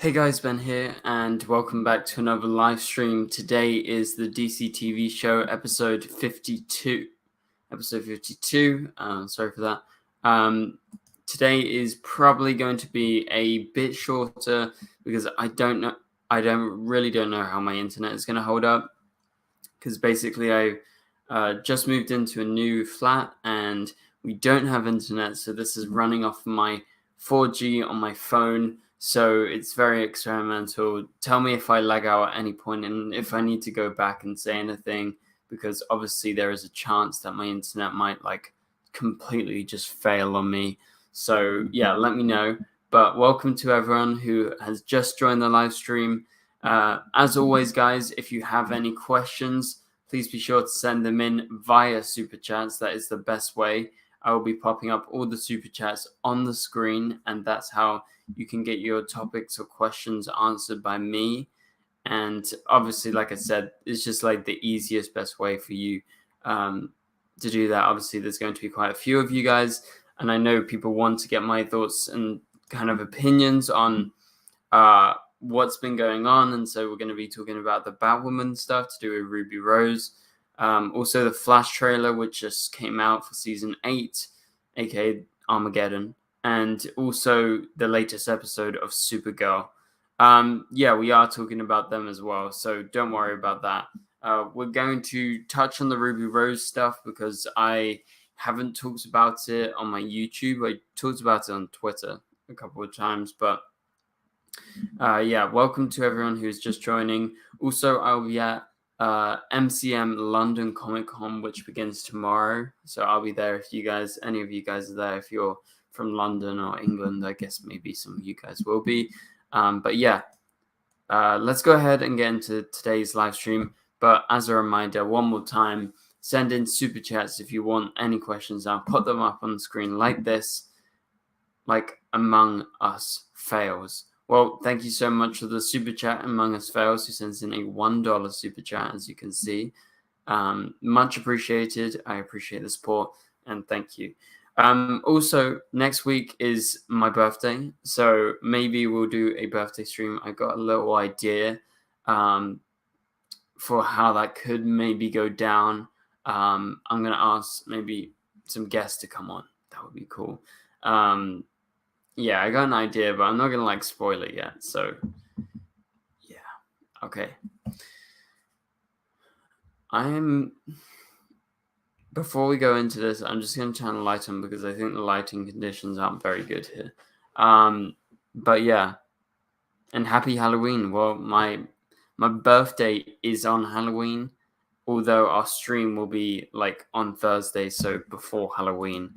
Hey guys, Ben here, and welcome back to another live stream. Today is the DCTV show, episode 52. Sorry for that. Today is probably going to be a bit shorter because I don't know how my internet is going to hold up. Because basically, I just moved into a new flat and we don't have internet, so this is running off my 4G on my phone. So it's very experimental. Tell me if I lag out at any point and if I need to go back and say anything, because obviously there is a chance that my internet might completely just fail on me. So yeah, let me know. But welcome to everyone who has just joined the live stream. As always, guys, if you have any questions, please be sure to send them in via Super Chats. That is the best way. I will be popping up all the Super Chats on the screen, and that's how you can get your topics or questions answered by me. And obviously, like I said, it's just like the easiest, best way for you to do that. Obviously, there's going to be quite a few of you guys, and I know people want to get my thoughts and kind of opinions on what's been going on. And so we're going to be talking about the Batwoman stuff to do with Ruby Rose. Also, the Flash trailer, which just came out for season 8, aka Armageddon, and also the latest episode of Supergirl. Yeah, we are talking about them as well, so don't worry about that. We're going to touch on the Ruby Rose stuff because I haven't talked about it on my YouTube. I talked about it on Twitter a couple of times, but yeah, welcome to everyone who's just joining. Also, I'll be at MCM London Comic Con, which begins tomorrow. So I'll be there if any of you guys are there. If you're from London or England, I guess maybe some of you guys will be. But yeah, let's go ahead and get into today's live stream. But as a reminder, one more time, send in super chats if you want any questions. I'll put them up on the screen like this, like Among Us Fails. Well, thank you so much for the super chat, Among Us Fails, who sends in a $1 super chat, as you can see. Much appreciated. I appreciate the support, and thank you. Also, next week is my birthday, so maybe we'll do a birthday stream. I got a little idea for how that could maybe go down. I'm going to ask maybe some guests to come on. That would be cool. Yeah, I got an idea, but I'm not going to spoil it yet. So, yeah. Okay. Before we go into this, I'm just going to turn the light on because I think the lighting conditions aren't very good here. But yeah. And happy Halloween. Well, my birthday is on Halloween, although our stream will be on Thursday, so before Halloween.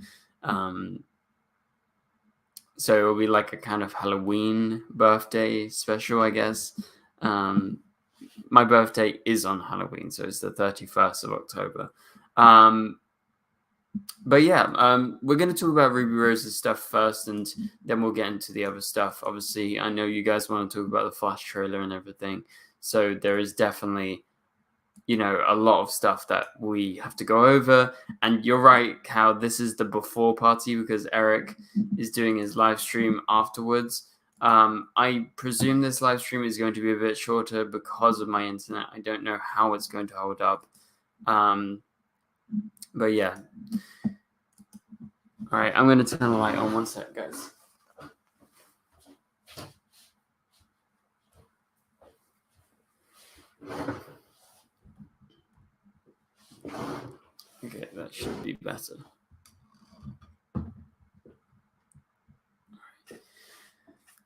So it'll be a kind of Halloween birthday special, I guess. My birthday is on Halloween, so it's the 31st of October. But yeah, we're going to talk about Ruby Rose's stuff first, and then we'll get into the other stuff. Obviously, I know you guys want to talk about the Flash trailer and everything, so there is definitely a lot of stuff that we have to go over. And you're right, Cal, this is the before party because Eric is doing his live stream afterwards. I presume this live stream is going to be a bit shorter because of my internet. I don't know how it's going to hold up. But yeah. All right, I'm going to turn the light on. One sec, guys. Okay, that should be better.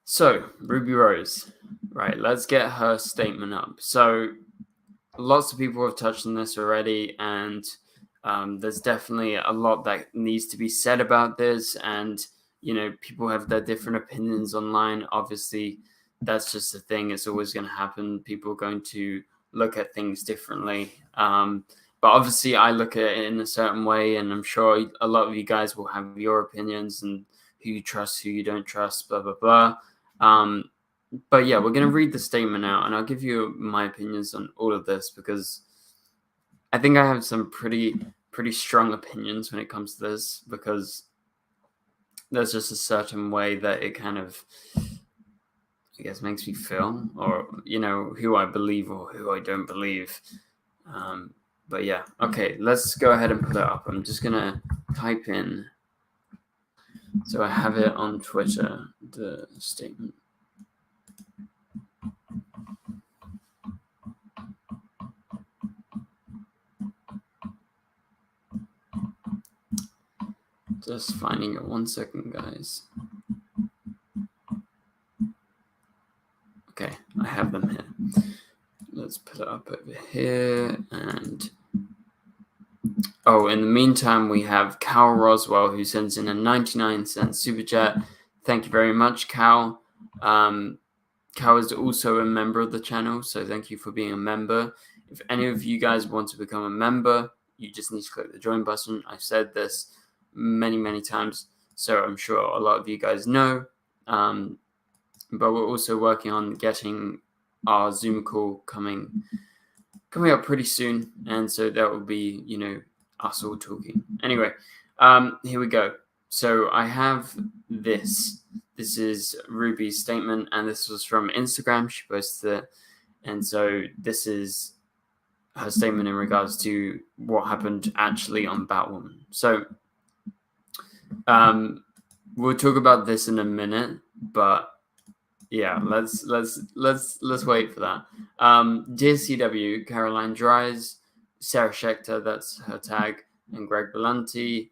So, Ruby Rose. Right, let's get her statement up. So, lots of people have touched on this already, and there's definitely a lot that needs to be said about this. And, people have their different opinions online. Obviously, that's just the thing. It's always going to happen. People are going to look at things differently. But obviously, I look at it in a certain way, and I'm sure a lot of you guys will have your opinions and who you trust, who you don't trust, blah, blah, blah. But yeah, we're going to read the statement out, and I'll give you my opinions on all of this because I think I have some pretty strong opinions when it comes to this, because there's just a certain way that it kind of I guess, makes me feel, or, you know, who I believe or who I don't believe. But yeah, okay, let's go ahead and put it up. I'm just going to type in, so I have it on Twitter, the statement. Just finding it, 1 second, guys. Okay, I have them here. Let's put it up over here. And oh, in the meantime, we have Cal Roswell, who sends in a 99-cent super chat. Thank you very much, Cal. Cal is also a member of the channel, so thank you for being a member. If any of you guys want to become a member, you just need to click the join button. I've said this many times, so I'm sure a lot of you guys know. But we're also working on getting our Zoom call coming up pretty soon, and so that will be, you know, us all talking. Anyway, here we go. So I have this. This is Ruby's statement, and this was from Instagram. She posted it, and so this is her statement in regards to what happened actually on Batwoman. So we'll talk about this in a minute, but yeah, let's wait for that. DCTV, Caroline Dries, Sarah Schechter, that's her tag, and Greg Berlanti,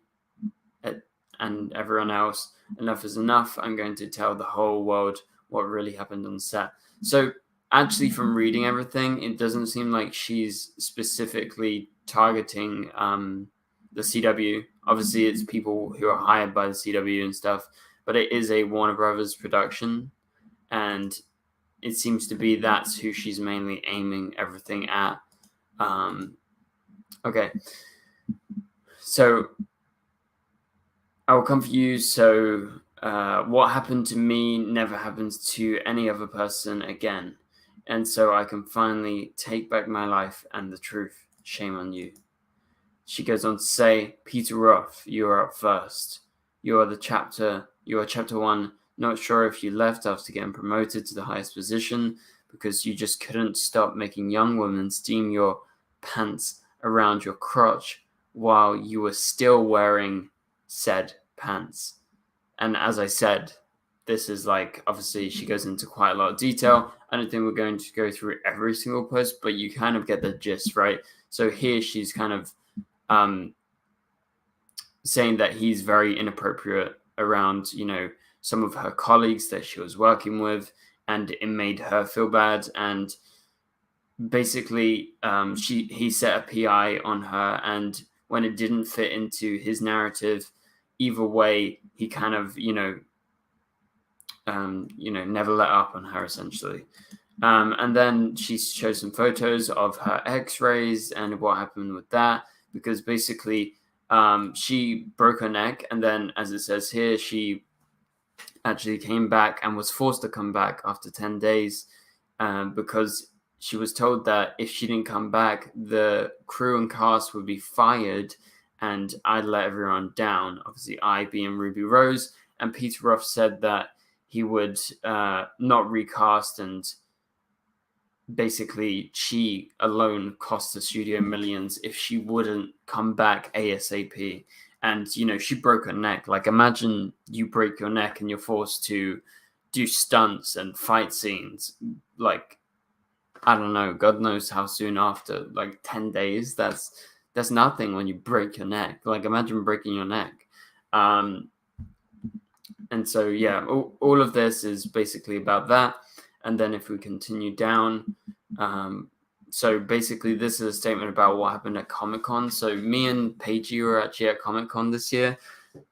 and everyone else. Enough is enough. I'm going to tell the whole world what really happened on set. So actually, from reading everything, it doesn't seem like she's specifically targeting the CW. Obviously, it's people who are hired by the CW and stuff, but it is a Warner Brothers production, and it seems to be that's who she's mainly aiming everything at. Okay, so I'll come for you. So what happened to me never happens to any other person again, and so I can finally take back my life and the truth. Shame on you. She goes on to say, Peter Roth, you are up first. You are chapter 1. Not sure if you left after getting promoted to the highest position because you just couldn't stop making young women steam your pants around your crotch while you were still wearing said pants. And as I said, this is like, obviously she goes into quite a lot of detail. I don't think we're going to go through every single post, but you kind of get the gist, right? So here she's kind of saying that he's very inappropriate around, you know, some of her colleagues that she was working with, and it made her feel bad. And basically, he set a PI on her, and when it didn't fit into his narrative, either way, he kind of, never let up on her essentially. And then she shows some photos of her X-rays and what happened with that, because basically she broke her neck, and then, as it says here, she actually came back and was forced to come back after 10 days because she was told that if she didn't come back, the crew and cast would be fired and I'd let everyone down. Obviously, I being Ruby Rose, and Peter Roth said that he would not recast, and basically she alone cost the studio millions if she wouldn't come back ASAP. And, she broke her neck. Like, imagine you break your neck and you're forced to do stunts and fight scenes. Like, I don't know, God knows how soon after, like 10 days. That's nothing when you break your neck. Like, imagine breaking your neck. And so, yeah, all of this is basically about that. And then if we continue down, so basically this is a statement about what happened at Comic-Con. So me and Paigey were actually at Comic-Con this year,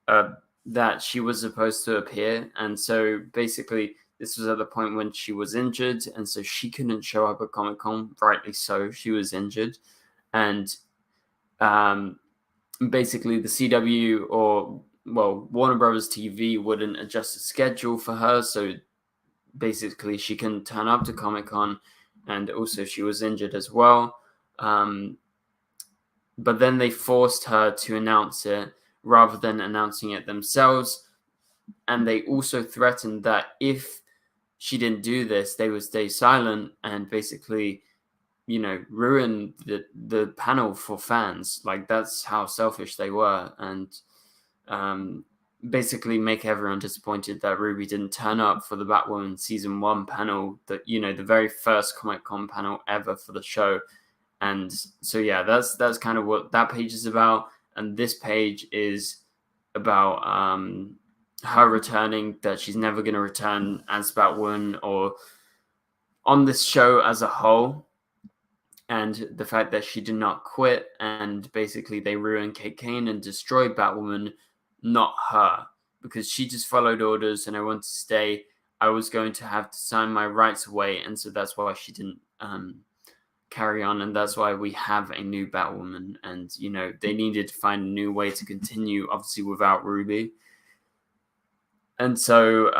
that she was supposed to appear. And so basically this was at the point when she was injured, and so she couldn't show up at Comic-Con, rightly so. She was injured. And basically the CW, or, well, Warner Brothers TV wouldn't adjust the schedule for her. So basically she couldn't turn up to Comic-Con, and also she was injured as well. But then they forced her to announce it rather than announcing it themselves. And they also threatened that if she didn't do this, they would stay silent and basically, ruin the panel for fans. Like, that's how selfish they were, and um, basically make everyone disappointed that Ruby didn't turn up for the Batwoman season 1 panel, that the very first Comic-Con panel ever for the show. And so yeah, that's kind of what that page is about. And this page is about her returning, that she's never going to return as Batwoman or on this show as a whole, and the fact that she did not quit, and basically they ruined Kate Kane and destroyed Batwoman, not her, because she just followed orders and I wanted to stay. I was going to have to sign my rights away, and so that's why she didn't carry on, and that's why we have a new Batwoman. And they needed to find a new way to continue, obviously without Ruby. And so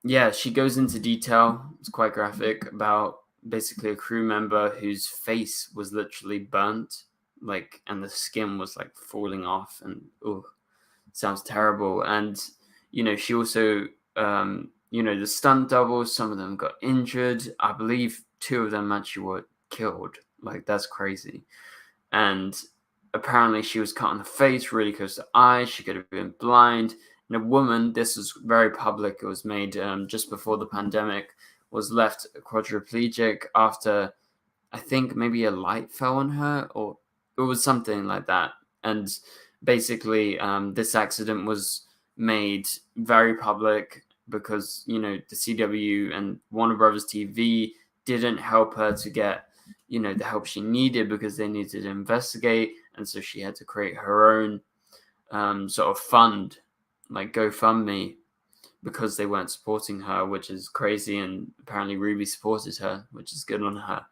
yeah, she goes into detail, it's quite graphic, about basically a crew member whose face was literally burnt, like, and the skin was like falling off, and sounds terrible. And she also the stunt doubles, some of them got injured. I believe 2 of them actually were killed. Like, that's crazy. And apparently she was cut on the face, really close to the eye. She could have been blind. And a woman, this was very public, it was made just before the pandemic, was left quadriplegic after, I think, maybe a light fell on her, or it was something like that. And basically this accident was made very public because the CW and Warner Brothers TV didn't help her to get the help she needed, because they needed to investigate, and so she had to create her own sort of fund, like GoFundMe, because they weren't supporting her, which is crazy. And apparently Ruby supported her, which is good on her.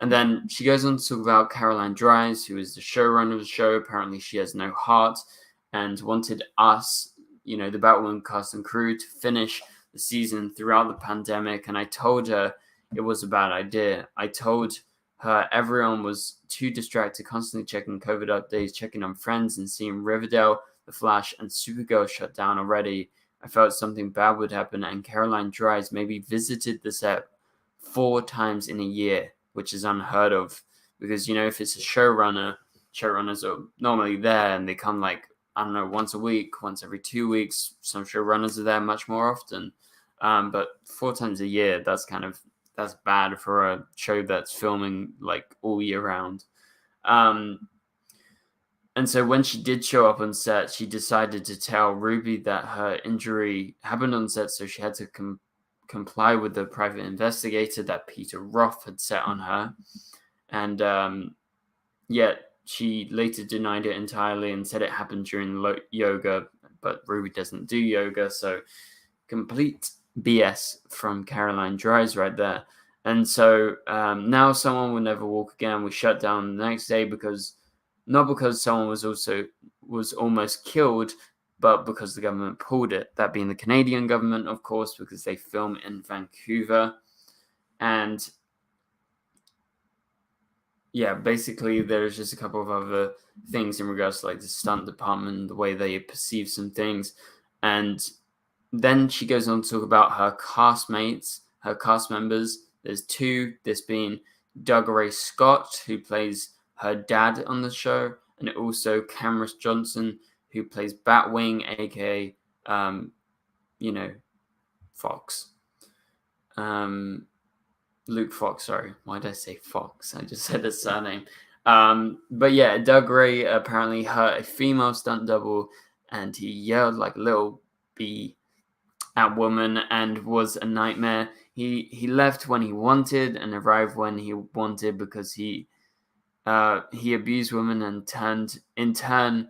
And then she goes on to talk about Caroline Dries, who is the showrunner of the show. Apparently she has no heart and wanted us, the Batwoman cast and crew, to finish the season throughout the pandemic. And I told her it was a bad idea. I told her everyone was too distracted, constantly checking COVID updates, checking on Friends, and seeing Riverdale, The Flash, and Supergirl shut down already. I felt something bad would happen, and Caroline Dries maybe visited the set 4 times in a year, which is unheard of, because if it's a showrunners are normally there, and they come, like, I don't know, once a week, once every 2 weeks. Some showrunners are there much more often, but 4 times a year, that's bad for a show that's filming like all year round. And so when she did show up on set, she decided to tell Ruby that her injury happened on set, so she had to comply with the private investigator that Peter Roth had set on her. And yet she later denied it entirely and said it happened during yoga, but Ruby doesn't do yoga, so complete BS from Caroline Dries right there. And so now Someone Will Never Walk Again was shut down the next day, not because someone was almost killed, but because the government pulled it. That being the Canadian government, of course, because they film in Vancouver. And yeah, basically there's just a couple of other things in regards to like the stunt department, the way they perceive some things. And then she goes on to talk about her cast members. There's 2, this being Doug Ray Scott, who plays her dad on the show, and also Cameron Johnson, who plays Batwing, aka Fox. Luke Fox, sorry. Why did I say Fox? I just said his surname. But yeah, Doug Ray apparently hurt a female stunt double, and he yelled like Little B at woman and was a nightmare. He left when he wanted and arrived when he wanted, because he abused women, and in turn,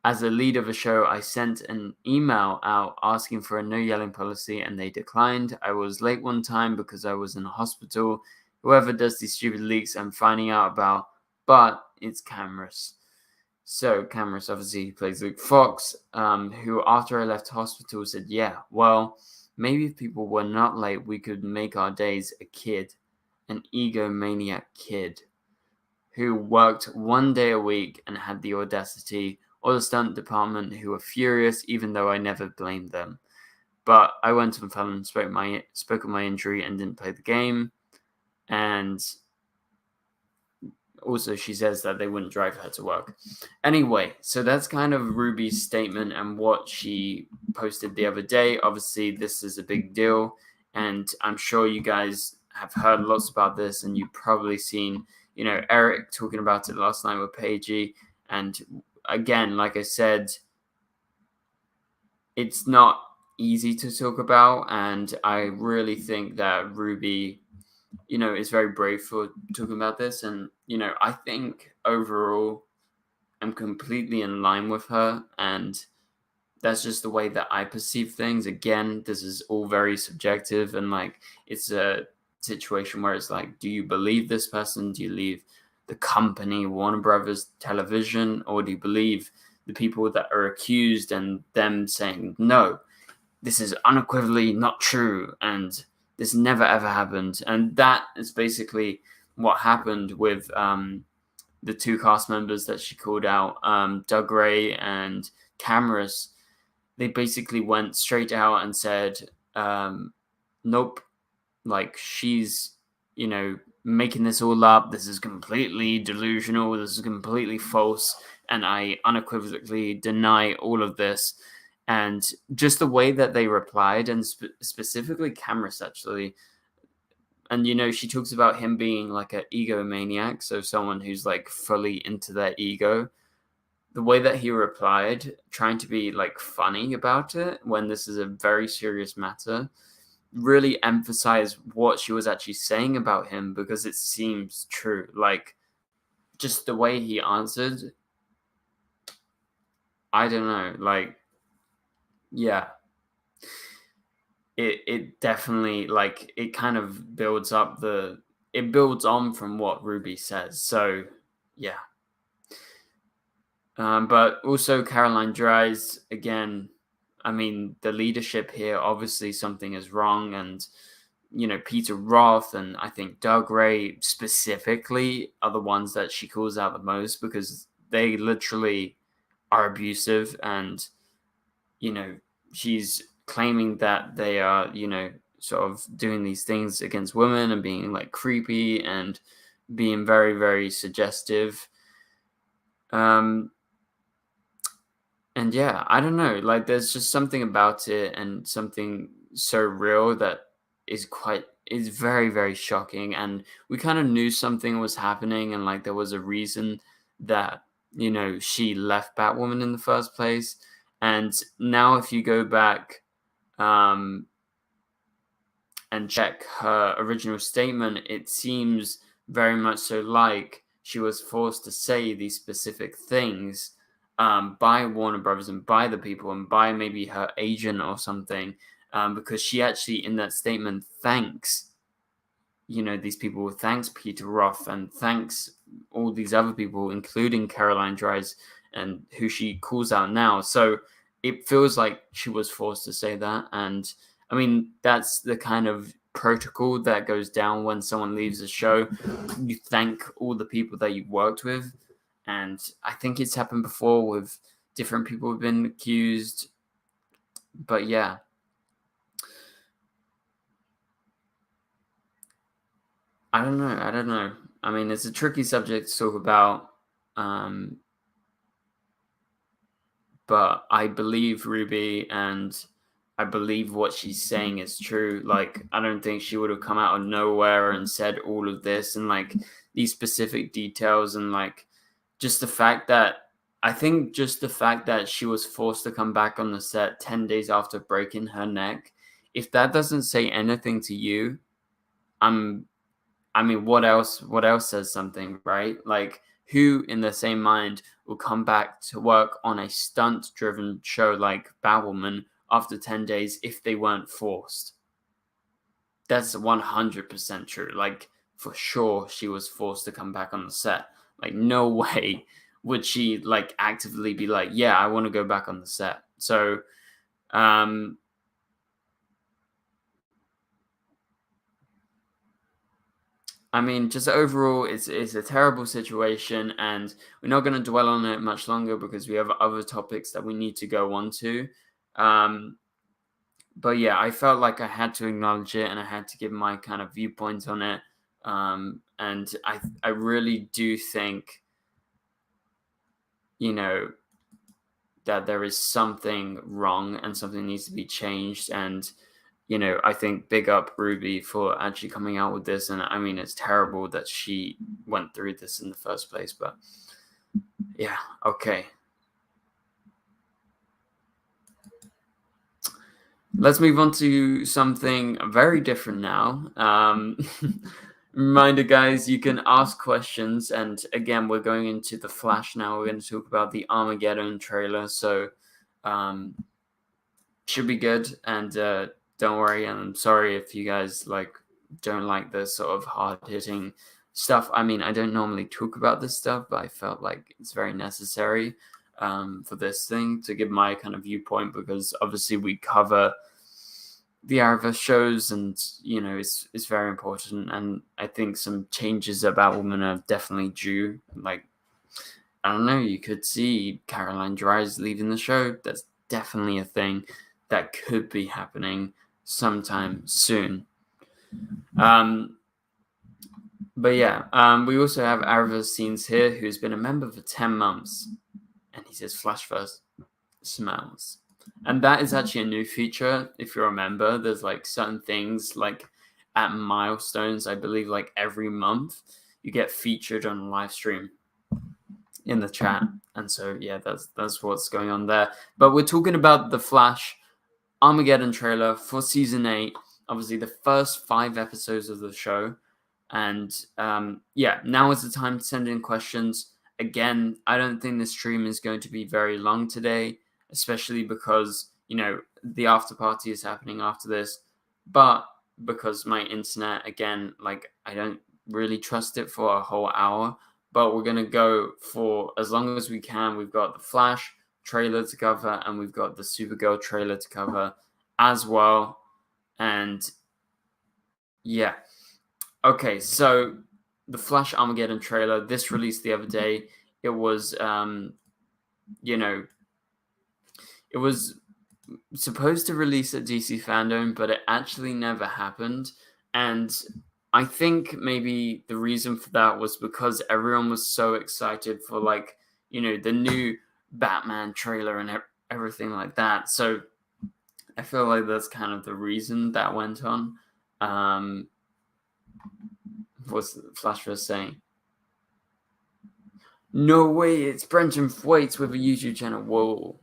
as a lead of a show, I sent an email out asking for a no yelling policy, and they declined. I was late one time because I was in a hospital. Whoever does these stupid leaks, I'm finding out about, but it's Camrus. So Camrus obviously plays Luke Fox, who after I left hospital said, yeah, well, maybe if people were not late, we could make our days. A kid, an egomaniac kid, who worked 1 day a week and had the audacity, or the stunt department, who were furious, even though I never blamed them. but I went and fell and spoke of my injury and didn't play the game. And also, she says that they wouldn't drive her to work. Anyway, so that's kind of Ruby's statement and what she posted the other day. Obviously, this is a big deal, and I'm sure you guys have heard lots about this, and you've probably seen, Eric talking about it last night with Paigey. And again, like I said, it's not easy to talk about, and I really think that Ruby is very brave for talking about this. And, I think overall I'm completely in line with her. And that's just the way that I perceive things. Again, this is all very subjective. And like, it's a situation where it's like, do you believe this person? Do you believe the company, Warner Brothers Television? Or do you believe the people that are accused and them saying, no, this is unequivocally not true, and this never ever happened? And that is basically what happened with the two cast members that she called out, Doug Ray and Cameras. They basically went straight out and said, nope, like she's, making this all up. This is completely delusional. This is completely false. And I unequivocally deny all of this. And just the way that they replied, and specifically Cameras actually, and she talks about him being like an egomaniac, so someone who's like fully into their ego. The way that he replied, trying to be like funny about it when this is a very serious matter, really emphasized what she was actually saying about him, because it seems true. Like, just the way he answered, I don't know, like, yeah, it definitely, like, it kind of builds on from what Ruby says. So yeah. But also Caroline Dries, again, I mean, the leadership here, obviously something is wrong. And, Peter Roth and I think Doug Ray specifically are the ones that she calls out the most, because they literally are abusive. And, she's claiming that they are, sort of doing these things against women and being like creepy and being very, very suggestive. And yeah, I don't know, like there's just something about it, and something so real that is very, very shocking. And we kind of knew something was happening, and like there was a reason that, she left Batwoman in the first place. And now if you go back and check her original statement, it seems very much so like she was forced to say these specific things by Warner Brothers and by the people and by maybe her agent or something, because she actually in that statement thanks, these people, thanks Peter Roth and thanks all these other people, including Caroline Dries, and who she calls out now. So it feels like she was forced to say that. And I mean, that's the kind of protocol that goes down when someone leaves a show. You thank all the people that you've worked with. And I think it's happened before with different people who've been accused. But yeah. I don't know. I mean, it's a tricky subject to talk about. But I believe Ruby, and I believe what she's saying is true. Like, I don't think she would have come out of nowhere and said all of this and like these specific details. And like, just the fact that she was forced to come back on the set 10 days after breaking her neck, if that doesn't say anything to you, I mean, what else says something, right? Like, who in their same mind will come back to work on a stunt-driven show like Batwoman after 10 days if they weren't forced? That's 100% true. Like, for sure, she was forced to come back on the set. Like, no way would she, like, actively be like, yeah, I want to go back on the set. So, I mean, just overall, it's a terrible situation, and we're not going to dwell on it much longer because we have other topics that we need to go on to. but yeah, I felt like I had to acknowledge it and I had to give my kind of viewpoint on it. And I really do think, you know, that there is something wrong and something needs to be changed. And, you know, I think big up Ruby for actually coming out with this. And I mean, it's terrible that she went through this in the first place, but yeah, okay. Let's move on to something very different now. Reminder, guys, you can ask questions. And again, we're going into The Flash now. We're going to talk about the Armageddon trailer. So, should be good. And don't worry. And I'm sorry if you guys don't like the sort of hard hitting stuff. I mean, I don't normally talk about this stuff, but I felt like it's very necessary for this thing to give my kind of viewpoint, because obviously we cover the Arrowverse shows, and you know it's very important. And I think some changes about Batwoman are definitely due. Like, I don't know, you could see Caroline Dries leaving the show. That's definitely a thing that could be happening sometime soon. But yeah, we also have Arrowverse Scenes here, who's been a member for 10 months, and he says Flashverse smells. And that is actually a new feature. If you remember, there's like certain things like at milestones, I believe like every month, you get featured on a live stream in the chat. And so yeah, that's what's going on there. But we're talking about the Flash Armageddon trailer for season 8. Obviously, the first 5 episodes of the show. And yeah, now is the time to send in questions. Again, I don't think the stream is going to be very long today, especially because, you know, the after party is happening after this. But because my internet, again, like, I don't really trust it for a whole hour. But we're going to go for as long as we can. We've got the Flash trailer to cover, and we've got the Supergirl trailer to cover as well. And yeah. Okay, so the Flash Armageddon trailer, this released the other day. It was, you know, it was supposed to release at DC Fandom, but it actually never happened. And I think maybe the reason for that was because everyone was so excited for, like, you know, the new Batman trailer and everything like that. So I feel like that's kind of the reason that went on. What's Flashverse saying? No way, it's Brenton Thwaites with a YouTube channel. Whoa.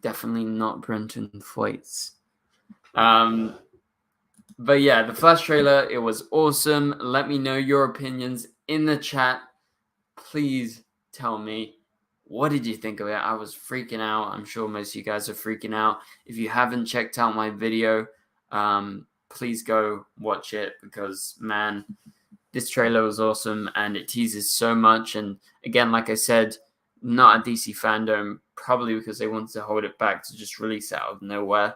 Definitely not Brenton Thwaites. But yeah, the Flash trailer, it was awesome. Let me know your opinions in the chat. Please tell me, what did you think of it? I was freaking out. I'm sure most of you guys are freaking out. If you haven't checked out my video, please go watch it, because, man, this trailer was awesome and it teases so much. And again, like I said, not a DC Fandom, probably because they wanted to hold it back to just release it out of nowhere,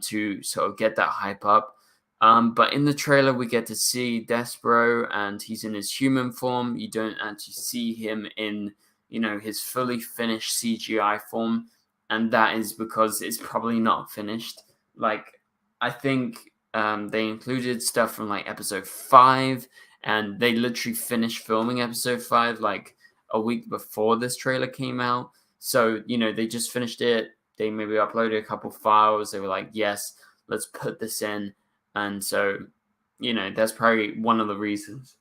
to sort of get that hype up. But in the trailer, we get to see Despero, and he's in his human form. You don't actually see him in, you know, his fully finished CGI form. And that is because it's probably not finished. Like, I think they included stuff from like episode 5, and they literally finished filming episode 5 like a week before this trailer came out. So, you know, they just finished it. They maybe uploaded a couple files. They were like, yes, let's put this in. And so, you know, that's probably one of the reasons.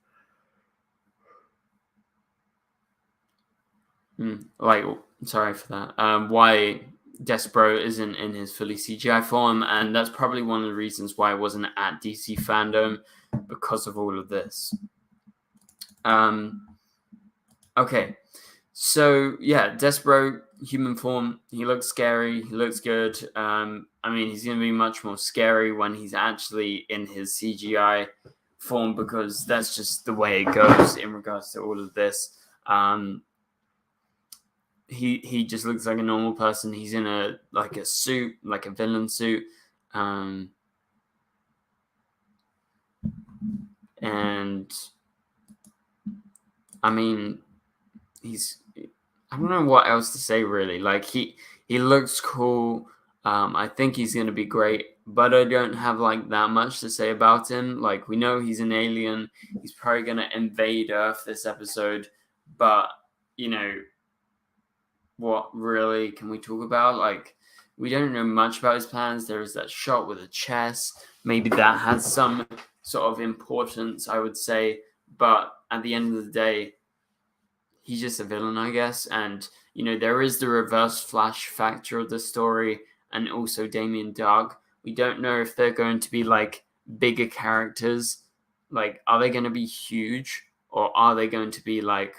Like, sorry for that. Why Despero isn't in his fully CGI form. And that's probably one of the reasons why I wasn't at DC Fandom, because of all of this. Okay, so yeah, Despero, human form, he looks scary, he looks good. I mean, he's going to be much more scary when he's actually in his CGI form, because that's just the way it goes in regards to all of this. He just looks like a normal person. He's in a suit, like a villain suit. And I mean, I don't know what else to say, really. Like, he looks cool. I think he's going to be great, but I don't have like that much to say about him. Like, we know he's an alien. He's probably going to invade Earth this episode, but you know, what really can we talk about? Like, we don't know much about his plans. There is that shot with a chess. Maybe that has some sort of importance, I would say. But at the end of the day, he's just a villain, I guess. And, you know, there is the reverse Flash factor of the story and also Damien Dark. We don't know if they're going to be like bigger characters. Like, are they going to be huge or are they going to be like,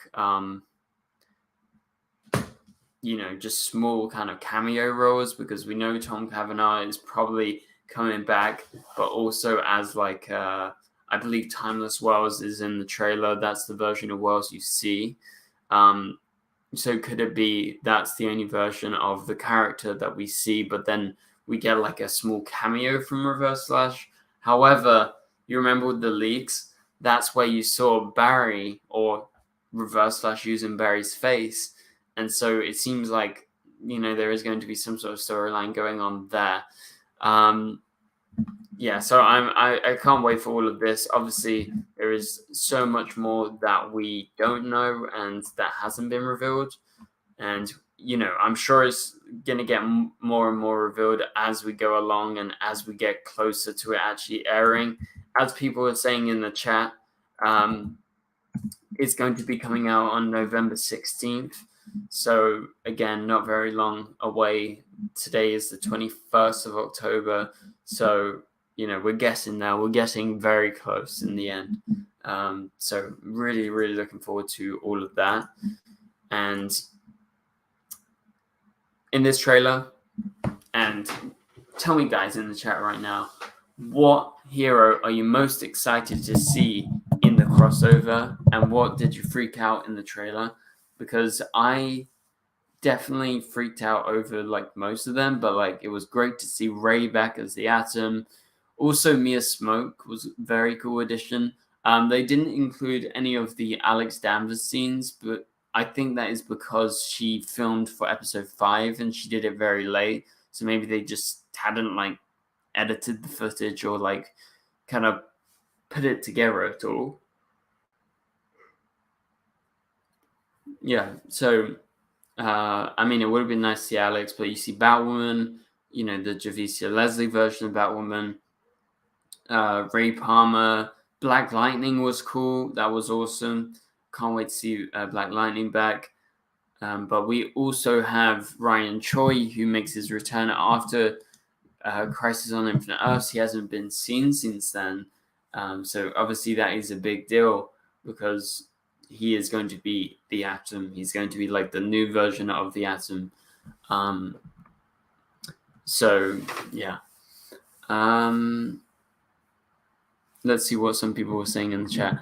you know, just small kind of cameo roles? Because we know Tom Cavanaugh is probably coming back, but also as like, I believe Timeless Wells is in the trailer. That's the version of Wells you see. So could it be that's the only version of the character that we see, but then we get like a small cameo from Reverse Flash? However, you remember with the leaks, that's where you saw Barry or Reverse Flash using Barry's face. And so it seems like, you know, there is going to be some sort of storyline going on there. Yeah, so I can't wait for all of this. Obviously, there is so much more that we don't know and that hasn't been revealed. And, you know, I'm sure it's going to get more and more revealed as we go along and as we get closer to it actually airing. As people are saying in the chat, it's going to be coming out on November 16th. So, again, not very long away. Today is the 21st of October. So, you know, we're guessing now. We're getting very close in the end. So, really, really looking forward to all of that. And in this trailer, and tell me, guys, in the chat right now, what hero are you most excited to see in the crossover, and what did you freak out in the trailer? Because I definitely freaked out over like most of them, but like it was great to see Ray back as the Atom. Also, Mia Smoke was a very cool addition. They didn't include any of the Alex Danvers scenes, but I think that is because she filmed for episode 5 and she did it very late. So maybe they just hadn't like edited the footage or like kind of put it together at all. Yeah, so I mean, it would have been nice to see Alex, but you see Batwoman, you know, the Javicia Leslie version of Batwoman, Ray Palmer, Black Lightning was cool. That was awesome. Can't wait to see Black Lightning back. But we also have Ryan Choi, who makes his return after Crisis on Infinite Earths. He hasn't been seen since then. So obviously that is a big deal because he is going to be the Atom. He's going to be like the new version of the Atom. So, yeah. Let's see what some people were saying in the chat.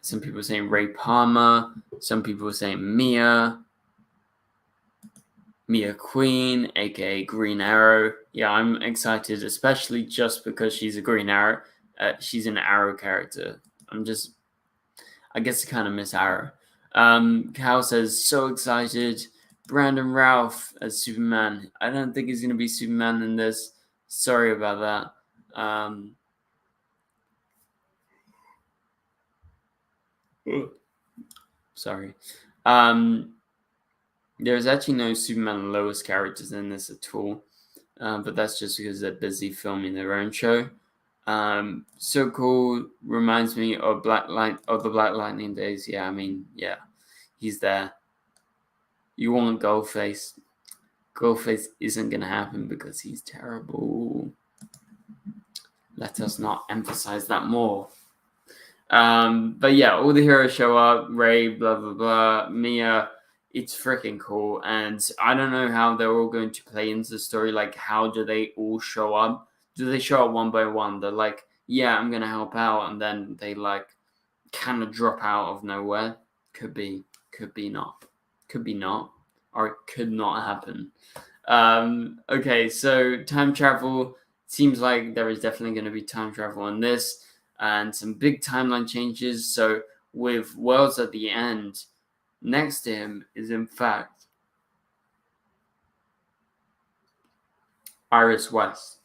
Some people were saying Ray Palmer. Some people were saying Mia Queen, aka Green Arrow. Yeah, I'm excited, especially just because she's a Green Arrow. She's an Arrow character. I guess I kind of miss Arrow. Cal says, so excited. Brandon Routh as Superman. I don't think he's going to be Superman in this. Sorry about that. Sorry. There's actually no Superman and Lois characters in this at all. But that's just because they're busy filming their own show. So cool. Reminds me of the Black Lightning days. Yeah, I mean, yeah, he's there. You want Goldface. Goldface isn't going to happen because he's terrible. Let us not emphasize that more. But yeah, all the heroes show up. Ray, blah, blah, blah. Mia. It's freaking cool. And I don't know how they're all going to play into the story. Like, how do they all show up? Do they show up one by one? They're like, yeah, I'm going to help out. And then they like kind of drop out of nowhere. Could be not. Could be not. Or it could not happen. Okay, so time travel. Seems like there is definitely going to be time travel in this. And some big timeline changes. So with Worlds at the end, next to him is in fact Iris West.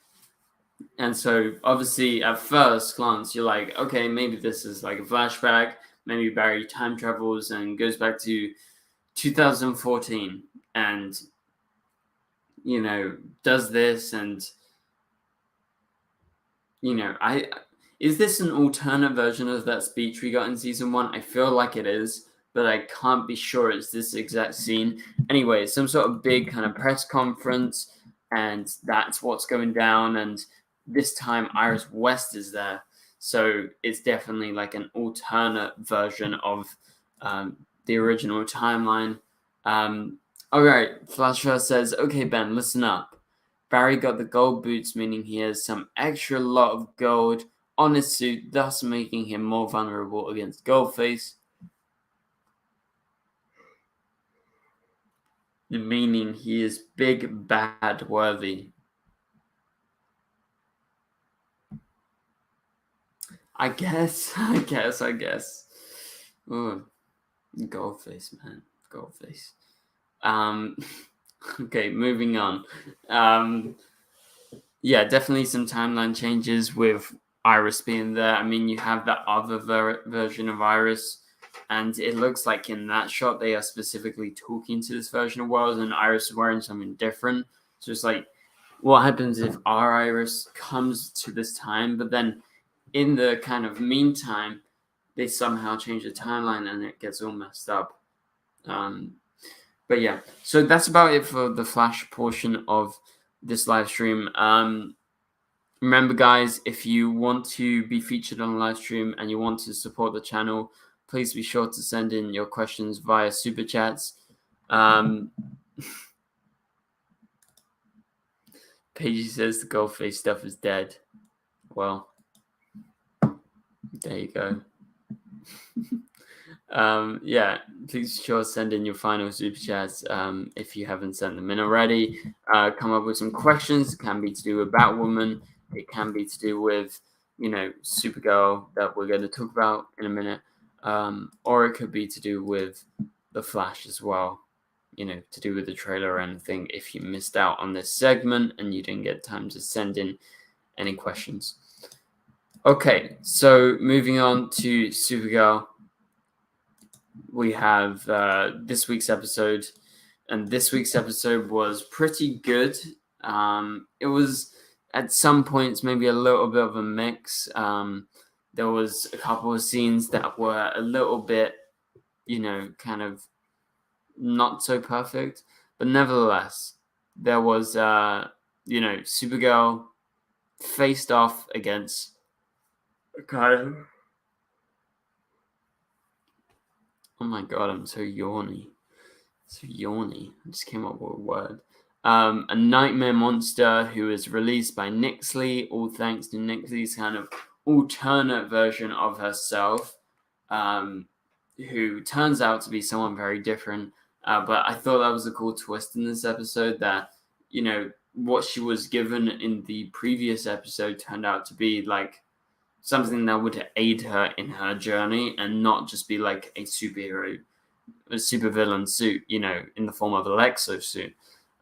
And so obviously at first glance, you're like, okay, maybe this is like a flashback. Maybe Barry time travels and goes back to 2014 and, does this. And, is this an alternate version of that speech we got in season 1? I feel like it is, but I can't be sure it's this exact scene. Anyway, some sort of big kind of press conference, and that's what's going down. And this time, Iris West is there. So it's definitely like an alternate version of the original timeline. All right, Flashverse says, okay, Ben, listen up. Barry got the gold boots, meaning he has some extra lot of gold on his suit, thus making him more vulnerable against Goldface. Meaning he is big, bad, worthy. I guess. Ooh, Goldface, man. Goldface. Okay, moving on. Yeah, definitely some timeline changes with Iris being there. I mean, you have that other version of Iris, and it looks like in that shot they are specifically talking to this version of Wells, and Iris is wearing something different. So it's like, what happens if our Iris comes to this time, but then in the kind of meantime, they somehow change the timeline and it gets all messed up. But yeah, so that's about it for the Flash portion of this live stream. Remember, guys, if you want to be featured on a live stream and you want to support the channel, please be sure to send in your questions via super chats. Paige says the Goldface stuff is dead. Well, there you go. Yeah, please sure send in your final super chats if you haven't sent them in already. Come up with some questions. It can be to do with Batwoman. It can be to do with, Supergirl that we're going to talk about in a minute. Or it could be to do with the Flash as well. To do with the trailer or anything if you missed out on this segment and you didn't get time to send in any questions. Okay, so moving on to Supergirl. We have this week's episode, and this week's episode was pretty good. It was at some points maybe a little bit of a mix. There was a couple of scenes that were a little bit, kind of not so perfect, but nevertheless, there was, Supergirl faced off against kind of. Oh my god, I'm so yawny. I just came up with a word. A nightmare monster who is released by Nixley, all thanks to Nixley's kind of alternate version of herself, who turns out to be someone very different. But I thought that was a cool twist in this episode that, what she was given in the previous episode turned out to be like something that would aid her in her journey and not just be like a supervillain suit, in the form of a Lexo suit.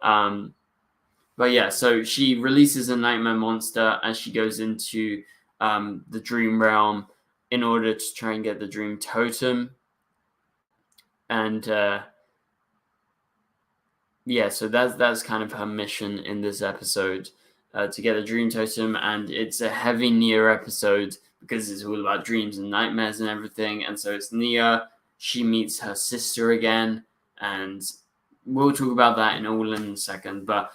But yeah, so she releases a nightmare monster as she goes into the dream realm in order to try and get the dream totem. And yeah, so that's kind of her mission in this episode. To get a dream totem, and it's a heavy Nia episode because it's all about dreams and nightmares and everything. And so it's Nia. She meets her sister again, and we'll talk about that in a second. But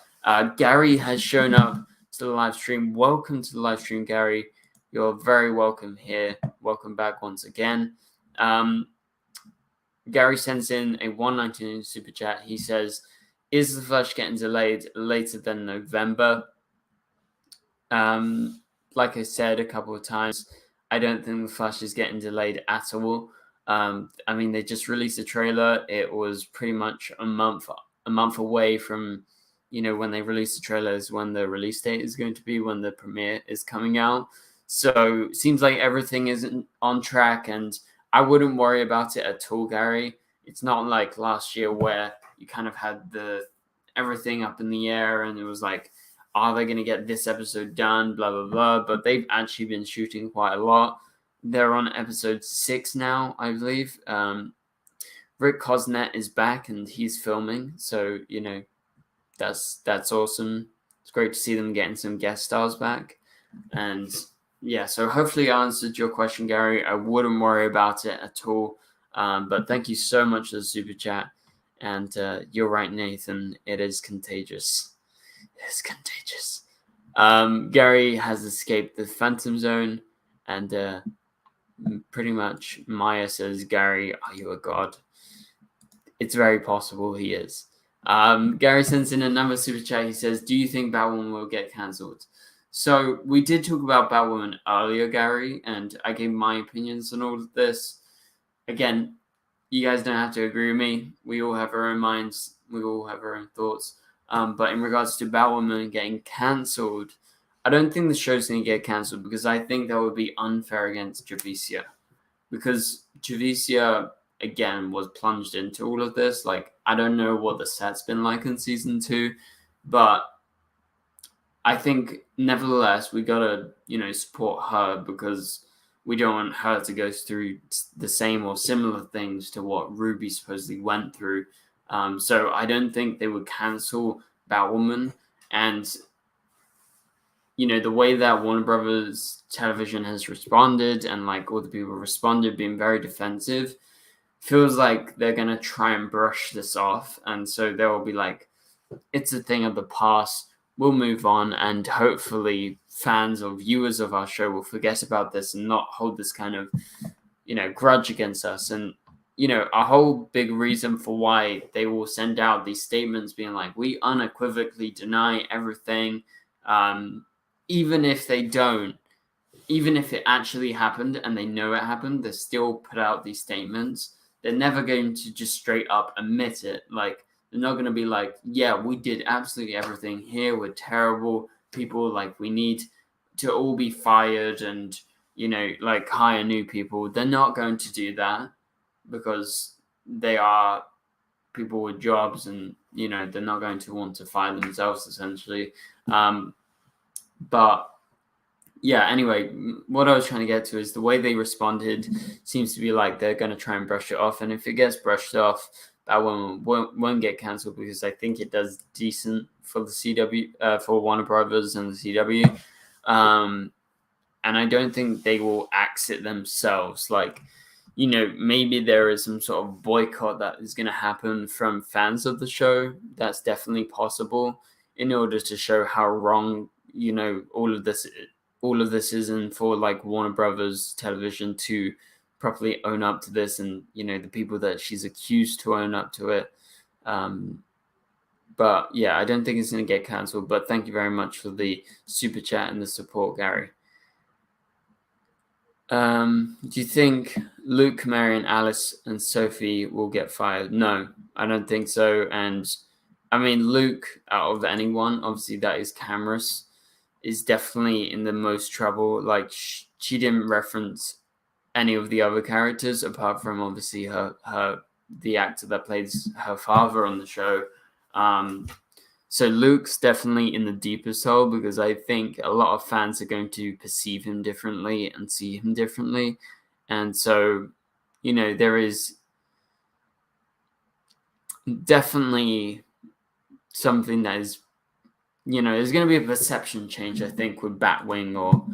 Gary has shown up to the live stream. Welcome to the live stream, Gary. You're very welcome here. Welcome back once again. Gary sends in a 199 super chat. He says, "Is the Flash getting delayed later than November?" Like I said a couple of times, I don't think the Flash is getting delayed at all. I mean, they just released a trailer. It was pretty much a month away from, when they release the trailers, when the release date is going to be, when the premiere is coming out. So it seems like everything isn't on track, and I wouldn't worry about it at all, Gary. It's not like last year where you kind of had everything up in the air and it was like, are they going to get this episode done, blah, blah, blah. But they've actually been shooting quite a lot. They're on episode 6 now, I believe. Rick Cosnett is back and he's filming. So, that's awesome. It's great to see them getting some guest stars back. And yeah, so hopefully I answered your question, Gary. I wouldn't worry about it at all. But thank you so much for the super chat. And you're right, Nathan. It is contagious. It's contagious. Gary has escaped the Phantom Zone, and pretty much Maya says, Gary, are you a god? It's very possible he is. Gary sends in another super chat. He says, do you think Batwoman will get cancelled? So we did talk about Batwoman earlier, Gary, and I gave my opinions on all of this. Again, you guys don't have to agree with me. We all have our own minds. We all have our own thoughts. But in regards to Batwoman getting cancelled, I don't think the show's going to get cancelled because I think that would be unfair against Javicia. Because Javicia, again, was plunged into all of this. Like, I don't know what the set's been like in season 2, but I think nevertheless we gotta, support her because we don't want her to go through the same or similar things to what Ruby supposedly went through. So I don't think they would cancel Batwoman. And, the way that Warner Brothers Television has responded and like all the people responded being very defensive feels like they're going to try and brush this off. And so they will be like, it's a thing of the past. We'll move on, and hopefully fans or viewers of our show will forget about this and not hold this kind of, grudge against us. And, a whole big reason for why they will send out these statements being like, we unequivocally deny everything. Even if they don't, even if it actually happened and they know it happened, they still put out these statements. They're never going to just straight up admit it. Like, they're not going to be like, yeah, we did absolutely everything here. We're terrible people. Like, we need to all be fired and, hire new people. They're not going to do that because they are people with jobs and, they're not going to want to fire themselves, essentially. But, yeah, anyway, what I was trying to get to is the way they responded seems to be like they're going to try and brush it off. And if it gets brushed off, that one won't get cancelled because I think it does decent for the CW, for Warner Brothers and the CW. And I don't think they will axe it themselves. Like, maybe there is some sort of boycott that is going to happen from fans of the show. That's definitely possible in order to show how wrong, all of this is, and for like Warner Brothers Television to properly own up to this, and the people that she's accused to own up to it. But yeah, I don't think it's going to get cancelled. But thank you very much for the super chat and the support, Gary. Do you think Luke, Marion, Alice, and Sophie will get fired? No, I don't think so. And I mean, Luke, out of anyone, obviously that is Cameras, is definitely in the most trouble. Like, she didn't reference any of the other characters apart from obviously the actor that plays her father on the show. So Luke's definitely in the deepest hole because I think a lot of fans are going to perceive him differently and see him differently. And so, there is definitely something that is, there's going to be a perception change, I think, with Batwing or,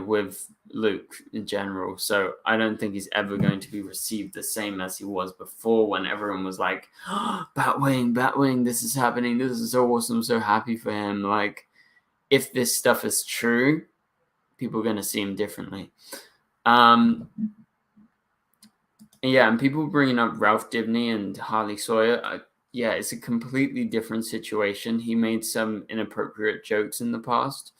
with Luke in general. So I don't think he's ever going to be received the same as he was before when everyone was like, oh, Batwing, this is happening. This is so awesome. I'm so happy for him. Like, if this stuff is true, people are going to see him differently. Yeah, and people bringing up Ralph Dibny and Harley Sawyer. Yeah, it's a completely different situation. He made some inappropriate jokes in the past.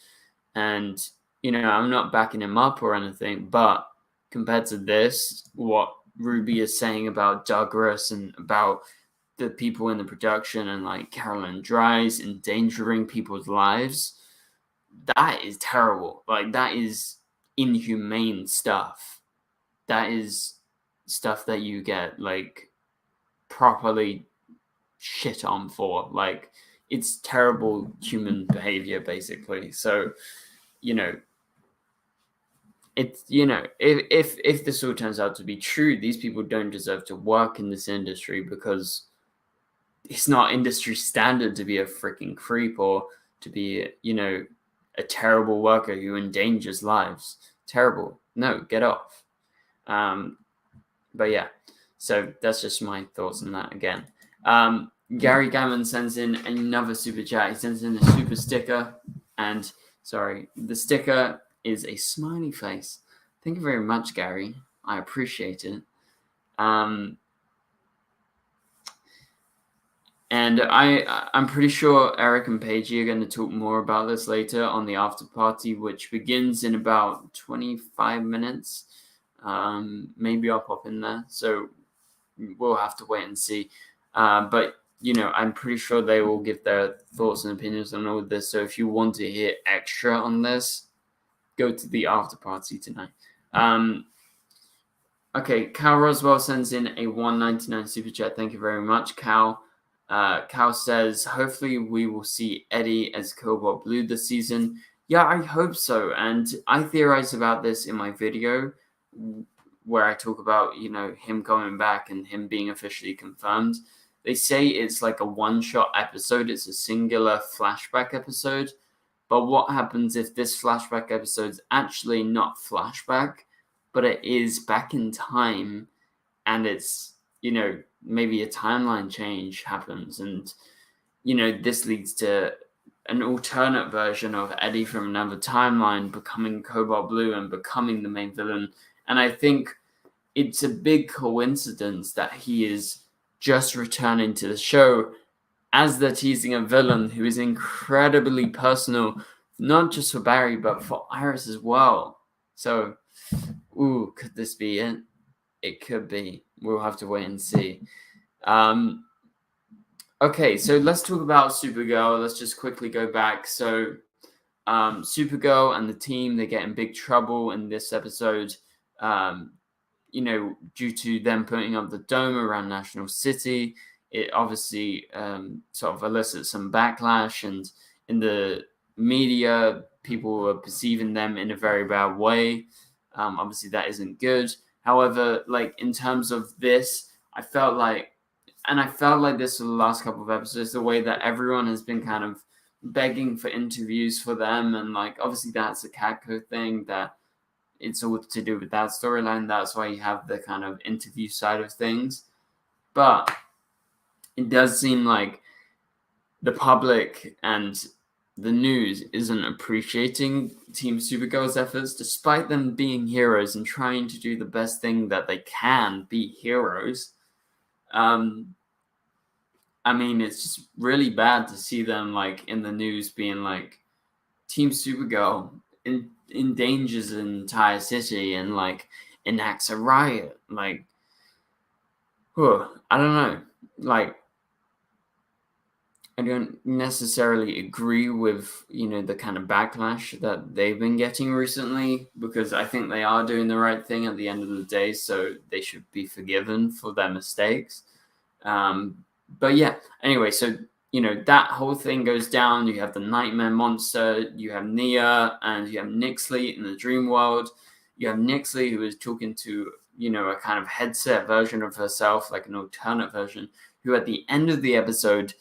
And, I'm not backing him up or anything. But compared to this, what Ruby is saying about Douglas and about the people in the production and, like, Carolyn Dries endangering people's lives, that is terrible. Like, that is inhumane stuff. That is stuff that you get, like, properly shit on for. Like, it's terrible human behavior, basically. So, it's if this all turns out to be true, these people don't deserve to work in this industry because it's not industry standard to be a freaking creep or to be a terrible worker who endangers lives. Terrible. No, get off. But yeah, so that's just my thoughts on that again. Gary Gammon sends in another super chat. He sends in a super sticker, and sorry, the sticker is a smiley face. Thank you very much, Gary. I appreciate it. And I'm pretty sure Eric and Paige are going to talk more about this later on the after party, which begins in about 25 minutes. Maybe I'll pop in there. So we'll have to wait and see. But, I'm pretty sure they will give their thoughts and opinions on all of this. So if you want to hear extra on this, go to the after party tonight. Okay, Cal Roswell sends in a $1.99 super chat. Thank you very much, Cal. Cal says, hopefully we will see Eddie as Cobalt Blue this season. Yeah, I hope so. And I theorized about this in my video where I talk about, him coming back and him being officially confirmed. They say it's like a one-shot episode. It's a singular flashback episode. But what happens if this flashback episode's actually not flashback, but it is back in time and it's, maybe a timeline change happens and, this leads to an alternate version of Eddie from another timeline becoming Cobalt Blue and becoming the main villain. And I think it's a big coincidence that he is just returning to the show as they're teasing a villain who is incredibly personal, not just for Barry, but for Iris as well. So, could this be it? It could be. We'll have to wait and see. Okay, so let's talk about Supergirl. Let's just quickly go back. So, Supergirl and the team, they get in big trouble in this episode, due to them putting up the dome around National City. It obviously sort of elicits some backlash, and in the media, people are perceiving them in a very bad way. Obviously, that isn't good. However, in terms of this, I felt like this for the last couple of episodes, the way that everyone has been kind of begging for interviews for them, and obviously that's a Catco thing, that it's all to do with that storyline. That's why you have the kind of interview side of things. But it does seem like the public and the news isn't appreciating Team Supergirl's efforts, despite them being heroes and trying to do the best thing that they can, be heroes. It's just really bad to see them in the news being Team Supergirl endangers an entire city and enacts a riot. I don't know. I don't necessarily agree with, the kind of backlash that they've been getting recently, because I think they are doing the right thing at the end of the day, so they should be forgiven for their mistakes. But yeah, anyway, so, that whole thing goes down. You have the Nightmare Monster, you have Nia, and you have Nixley in the dream world. You have Nixley, who is talking to, a kind of headset version of herself, like an alternate version, who at the end of the episode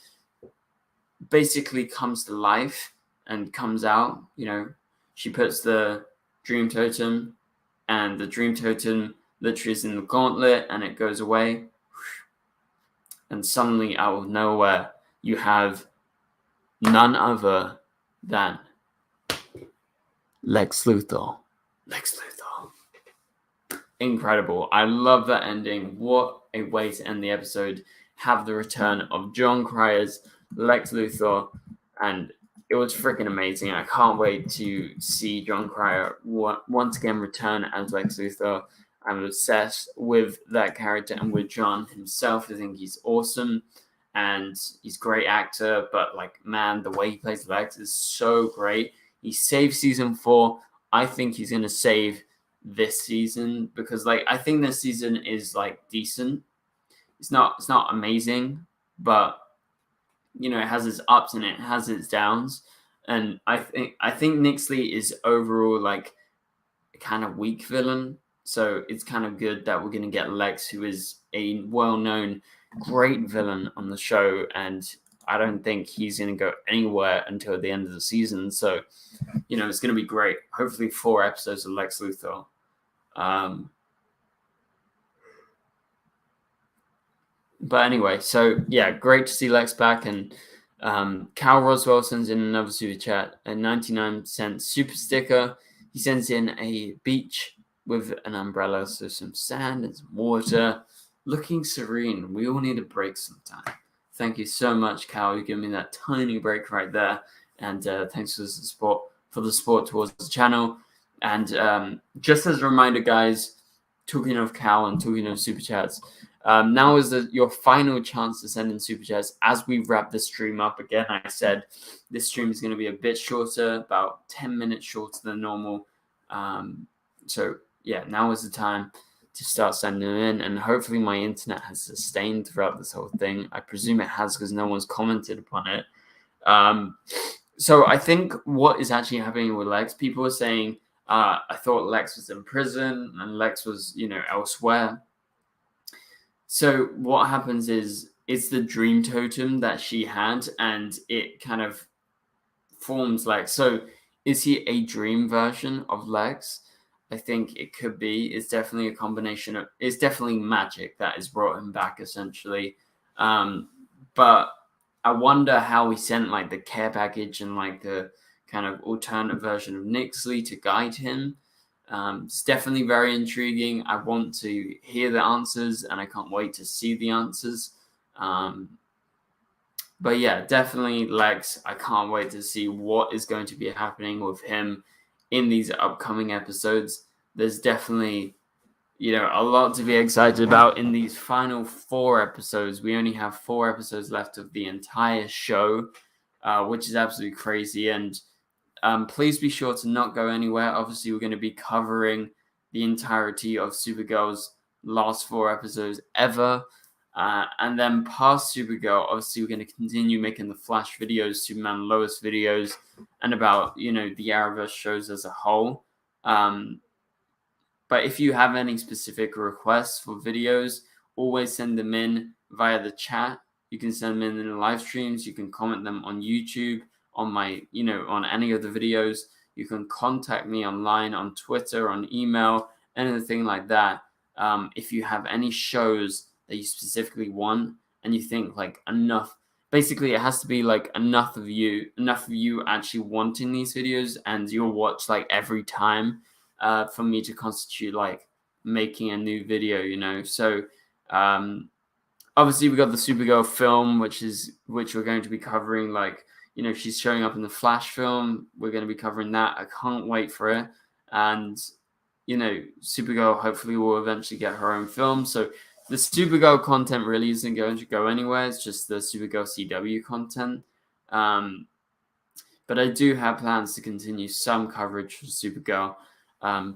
basically comes to life and comes out. She puts the dream totem, and the dream totem literally is in the gauntlet, and it goes away. And suddenly, out of nowhere, you have none other than Lex Luthor. Incredible. I love that ending. What a way to end the episode. Have the return of Jon Cryer's Lex Luthor, and it was freaking amazing. I can't wait to see Jon Cryer once again return as Lex Luthor. I'm obsessed with that character and with Jon himself. I think he's awesome and he's a great actor, but the way he plays Lex is so great. He saved season 4. I think he's going to save this season, because I think this season is decent. It's not amazing, but you know, it has its ups and it has its downs. And I think Nixley is overall like a kind of weak villain. So it's kind of good that we're going to get Lex, who is a well-known, great villain on the show, and I don't think he's going to go anywhere until the end of the season. So, you know, it's going to be great. Hopefully 4 episodes of Lex Luthor. But anyway, so yeah, great to see Lex back. And Cal Roswell sends in another super chat, a 99-cent super sticker. He sends in a beach with an umbrella, so some sand and some water, looking serene. We all need a break sometime. Thank you so much, Cal. You give me that tiny break right there, and thanks for the support towards the channel. And just as a reminder, guys, talking of Cal and talking of super chats, now is your final chance to send in super chats as we wrap the stream up. Again, I said this stream is going to be a bit shorter, about 10 minutes shorter than normal. So yeah, now is the time to start sending them in, and hopefully my internet has sustained throughout this whole thing. I presume it has because no one's commented upon it. So I think what is actually happening with Lex, people are saying, I thought Lex was in prison and Lex was, you know, elsewhere. So what happens is it's the dream totem that she had, and it kind of forms Lex. So is he a dream version of Lex? I think it could be. It's definitely a combination of. It's definitely magic that has brought him back, essentially. But I wonder how he sent like the care package and like the kind of alternate version of Nixley to guide him. It's definitely very intriguing. I want to hear the answers, and I can't wait to see the answers. But yeah, definitely Lex. I can't wait to see what is going to be happening with him in these upcoming episodes. There's definitely, you know, a lot to be excited about in these final 4 episodes. We only have 4 episodes left of the entire show, which is absolutely crazy. And please be sure to not go anywhere. Obviously, we're going to be covering the entirety of Supergirl's last 4 episodes ever. And then past Supergirl, obviously, we're going to continue making the Flash videos, Superman Lois videos, and about, you know, the Arrowverse shows as a whole. But if you have any specific requests for videos, always send them in via the chat. You can send them in the live streams. You can comment them on YouTube, on my, you know, on any of the videos. You can contact me online, on Twitter, on email, anything like that. If you have any shows that you specifically want and you think like enough, basically it has to be like enough of you actually wanting these videos, and you'll watch like every time for me to constitute like making a new video, you know. So obviously we got the Supergirl film, which we're going to be covering. Like, you know, she's showing up in the Flash film. We're going to be covering that. I can't wait for it. And, you know, Supergirl hopefully will eventually get her own film. So the Supergirl content really isn't going to go anywhere. It's just the Supergirl CW content. But I do have plans to continue some coverage for Supergirl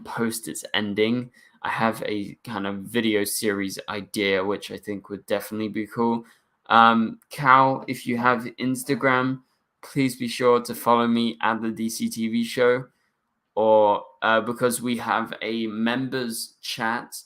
post its ending. I have a kind of video series idea, which I think would definitely be cool. Cal, if you have Instagram, please be sure to follow me at the DCTVshow, or because we have a members chat,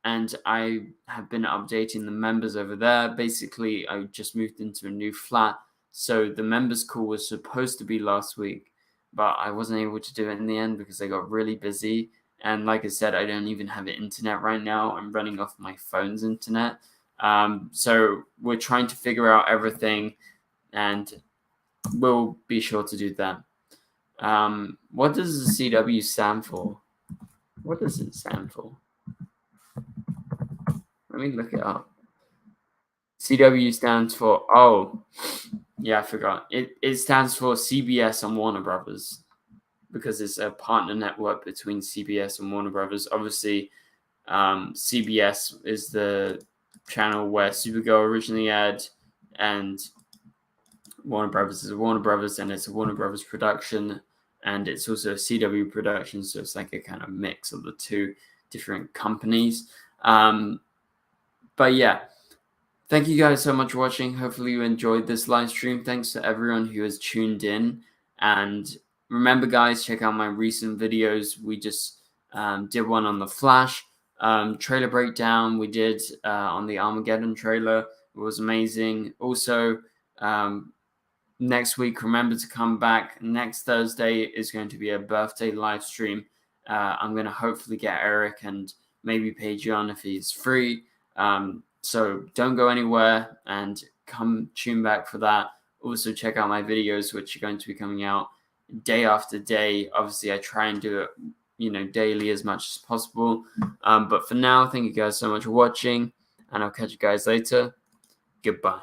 and I have been updating the members over there. Basically, I just moved into a new flat, so the members call was supposed to be last week, but I wasn't able to do it in the end because I got really busy. And like I said, I don't even have internet right now. I'm running off my phone's internet. So we're trying to figure out everything, and we'll be sure to do that. What does the CW stand for? What does it stand for? Let me look it up. CW stands for, oh, yeah, I forgot. It stands for CBS and Warner Brothers, because it's a partner network between CBS and Warner Brothers. Obviously, CBS is the channel where Supergirl originally aired, and Warner Brothers is a Warner Brothers, and it's a Warner Brothers production, and it's also a CW production, so it's like a kind of mix of the two different companies. But yeah, Thank you guys so much for watching. Hopefully you enjoyed this live stream. Thanks to everyone who has tuned in. And remember, guys, check out my recent videos. We just did one on the Flash trailer breakdown. We did on the Armageddon trailer. It was amazing. Also, next week, remember to come back. Next Thursday is going to be a birthday live stream. I'm going to hopefully get Eric and maybe Paige on if he's free. So don't go anywhere and come tune back for that. Also, check out my videos, which are going to be coming out day after day. Obviously, I try and do it, daily as much as possible. But for now, thank you guys so much for watching, and I'll catch you guys later. Goodbye.